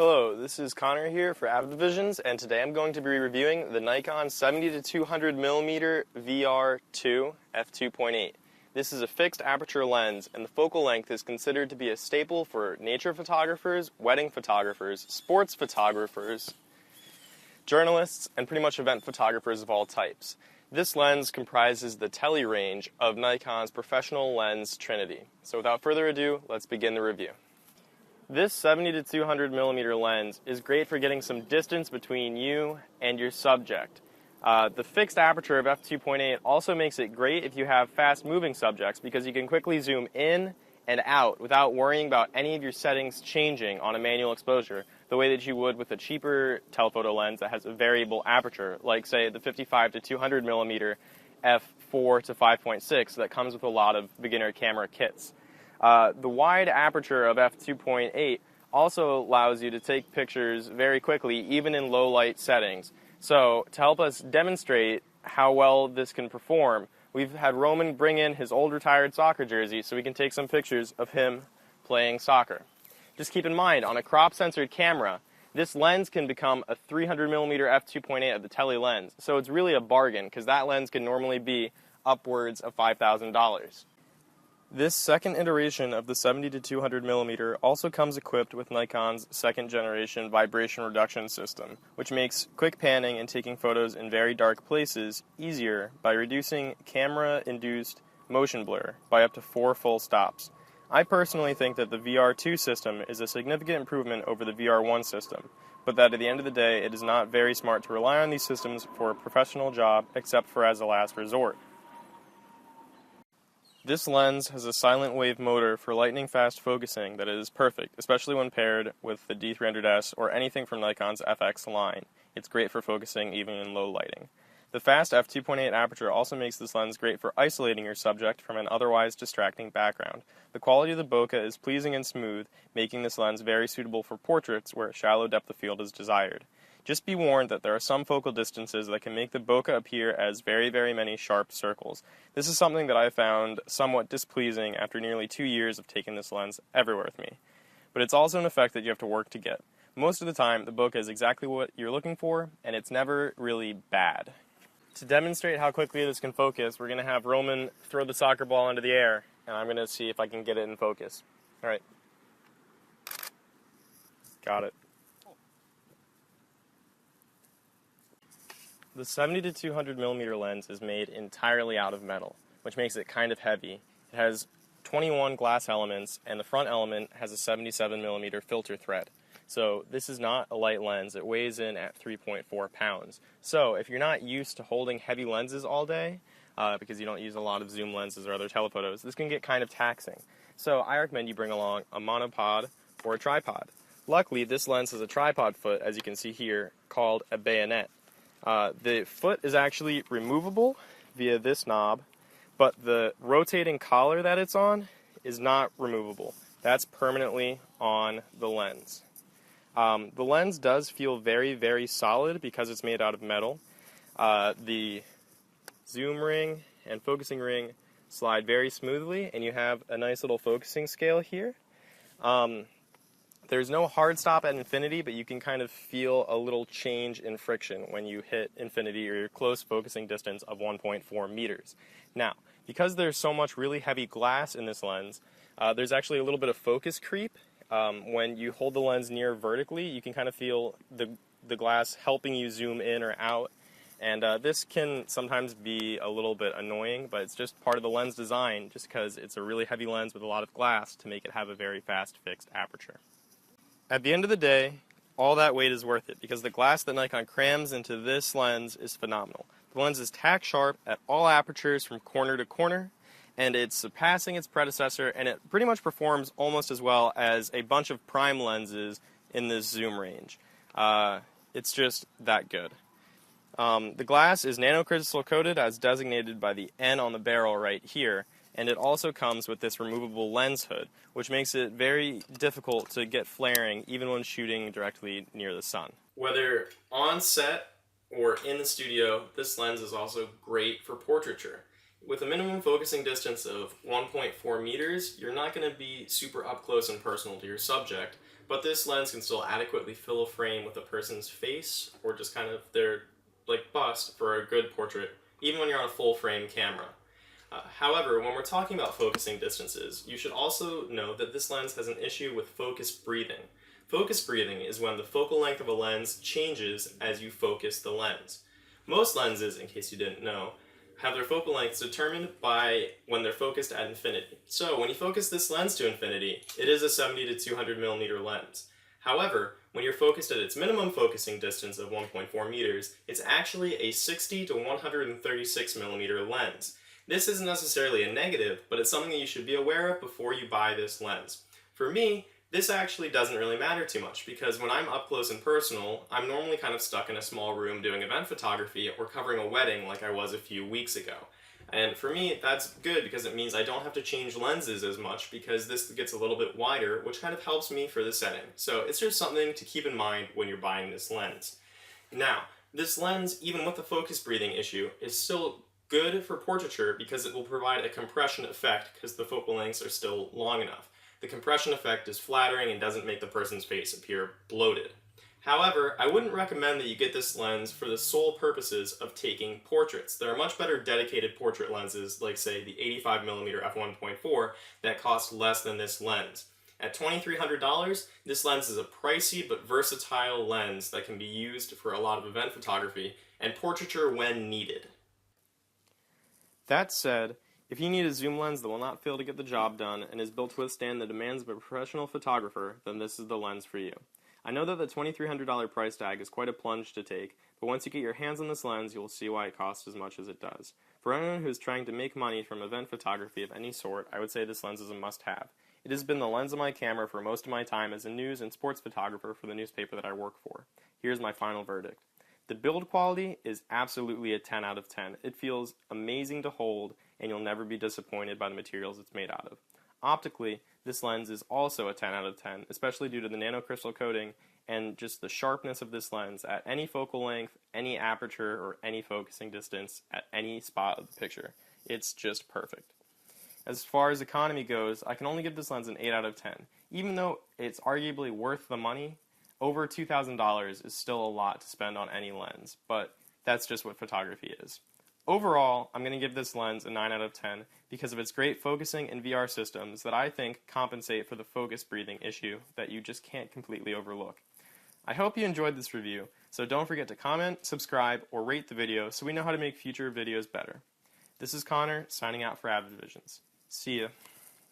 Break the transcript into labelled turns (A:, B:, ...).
A: Hello, this is Connor here for Avid Visions, and today I'm going to be reviewing the Nikon 70-200mm VR2 f2.8. This is a fixed aperture lens, and the focal length is considered to be a staple for nature photographers, wedding photographers, sports photographers, journalists, and pretty much event photographers of all types. This lens comprises the tele range of Nikon's professional lens trinity. So without further ado, let's begin the review. This 70-200mm lens is great for getting some distance between you and your subject. The fixed aperture of f2.8 also makes it great if you have fast-moving subjects because you can quickly zoom in and out without worrying about any of your settings changing on a manual exposure the way that you would with a cheaper telephoto lens that has a variable aperture, like say the 55-200mm f4 to 5.6 that comes with a lot of beginner camera kits. The wide aperture of f2.8 also allows you to take pictures very quickly, even in low light settings. So, to help us demonstrate how well this can perform, we've had Roman bring in his old retired soccer jersey so we can take some pictures of him playing soccer. Just keep in mind, on a crop censored camera, this lens can become a 300mm f2.8 of the tele lens. So it's really a bargain, because that lens can normally be upwards of $5,000. This second iteration of the 70-200mm also comes equipped with Nikon's second generation vibration reduction system, which makes quick panning and taking photos in very dark places easier by reducing camera-induced motion blur by up to 4 full stops. I personally think that the VR2 system is a significant improvement over the VR1 system, but that at the end of the day it is not very smart to rely on these systems for a professional job except for as a last resort. This lens has a silent wave motor for lightning fast focusing that is perfect, especially when paired with the D300S or anything from Nikon's FX line. It's great for focusing even in low lighting. The fast f2.8 aperture also makes this lens great for isolating your subject from an otherwise distracting background. The quality of the bokeh is pleasing and smooth, making this lens very suitable for portraits where a shallow depth of field is desired. Just be warned that there are some focal distances that can make the bokeh appear as very, very many sharp circles. This is something that I found somewhat displeasing after nearly 2 years of taking this lens everywhere with me. But it's also an effect that you have to work to get. Most of the time, the bokeh is exactly what you're looking for, and it's never really bad. To demonstrate how quickly this can focus, we're going to have Roman throw the soccer ball into the air, and I'm going to see if I can get it in focus. Alright. Got it. The 70-200mm lens is made entirely out of metal, which makes it kind of heavy. It has 21 glass elements, and the front element has a 77mm filter thread. So this is not a light lens. It weighs in at 3.4 pounds. So if you're not used to holding heavy lenses all day, because you don't use a lot of zoom lenses or other telephotos, this can get kind of taxing. So I recommend you bring along a monopod or a tripod. Luckily, this lens has a tripod foot, as you can see here, called a bayonet. The foot is actually removable via this knob, but the rotating collar that it's on is not removable. That's permanently on the lens. The lens does feel very, very solid because it's made out of metal. The zoom ring and focusing ring slide very smoothly, and you have a nice little focusing scale here. There's no hard stop at infinity, but you can kind of feel a little change in friction when you hit infinity or your close focusing distance of 1.4 meters. Now, because there's so much really heavy glass in this lens, there's actually a little bit of focus creep. When you hold the lens near vertically, you can kind of feel the glass helping you zoom in or out. And this can sometimes be a little bit annoying, but it's just part of the lens design, just because it's a really heavy lens with a lot of glass to make it have a very fast fixed aperture. At the end of the day, all that weight is worth it because the glass that Nikon crams into this lens is phenomenal. The lens is tack sharp at all apertures from corner to corner, and it's surpassing its predecessor, and it pretty much performs almost as well as a bunch of prime lenses in this zoom range. It's just that good. The glass is nanocrystal coated as designated by the N on the barrel right here, and it also comes with this removable lens hood, which makes it very difficult to get flaring even when shooting directly near the sun. Whether on set or in the studio, this lens is also great for portraiture. With a minimum focusing distance of 1.4 meters, you're not going to be super up close and personal to your subject, but this lens can still adequately fill a frame with a person's face or just kind of their bust for a good portrait, even when you're on a full frame camera. However, when we're talking about focusing distances, you should also know that this lens has an issue with focus breathing. Focus breathing is when the focal length of a lens changes as you focus the lens. Most lenses, in case you didn't know, have their focal lengths determined by when they're focused at infinity. So when you focus this lens to infinity, it is a 70-200mm lens. However, when you're focused at its minimum focusing distance of 1.4 meters, it's actually a 60-136mm lens. This isn't necessarily a negative, but it's something that you should be aware of before you buy this lens. For me, this actually doesn't really matter too much because when I'm up close and personal, I'm normally kind of stuck in a small room doing event photography or covering a wedding like I was a few weeks ago. And for me, that's good because it means I don't have to change lenses as much because this gets a little bit wider, which kind of helps me for the setting. So it's just something to keep in mind when you're buying this lens. Now, this lens, even with the focus breathing issue, is still good for portraiture because it will provide a compression effect because the focal lengths are still long enough. The compression effect is flattering and doesn't make the person's face appear bloated. However, I wouldn't recommend that you get this lens for the sole purposes of taking portraits. There are much better dedicated portrait lenses, like say the 85mm f1.4, that cost less than this lens. At $2,300, this lens is a pricey but versatile lens that can be used for a lot of event photography and portraiture when needed. That said, if you need a zoom lens that will not fail to get the job done and is built to withstand the demands of a professional photographer, then this is the lens for you. I know that the $2,300 price tag is quite a plunge to take, but once you get your hands on this lens, you will see why it costs as much as it does. For anyone who is trying to make money from event photography of any sort, I would say this lens is a must-have. It has been the lens of my camera for most of my time as a news and sports photographer for the newspaper that I work for. Here's my final verdict. The build quality is absolutely a 10 out of 10. It feels amazing to hold, and you'll never be disappointed by the materials it's made out of. Optically, this lens is also a 10 out of 10, especially due to the nanocrystal coating and just the sharpness of this lens at any focal length, any aperture, or any focusing distance at any spot of the picture. It's just perfect. As far as economy goes, I can only give this lens an 8 out of 10. Even though it's arguably worth the money, over $2,000 is still a lot to spend on any lens, but that's just what photography is. Overall, I'm going to give this lens a 9 out of 10 because of its great focusing and VR systems that I think compensate for the focus breathing issue that you just can't completely overlook. I hope you enjoyed this review, so don't forget to comment, subscribe, or rate the video so we know how to make future videos better. This is Connor, signing out for Avid Visions. See ya.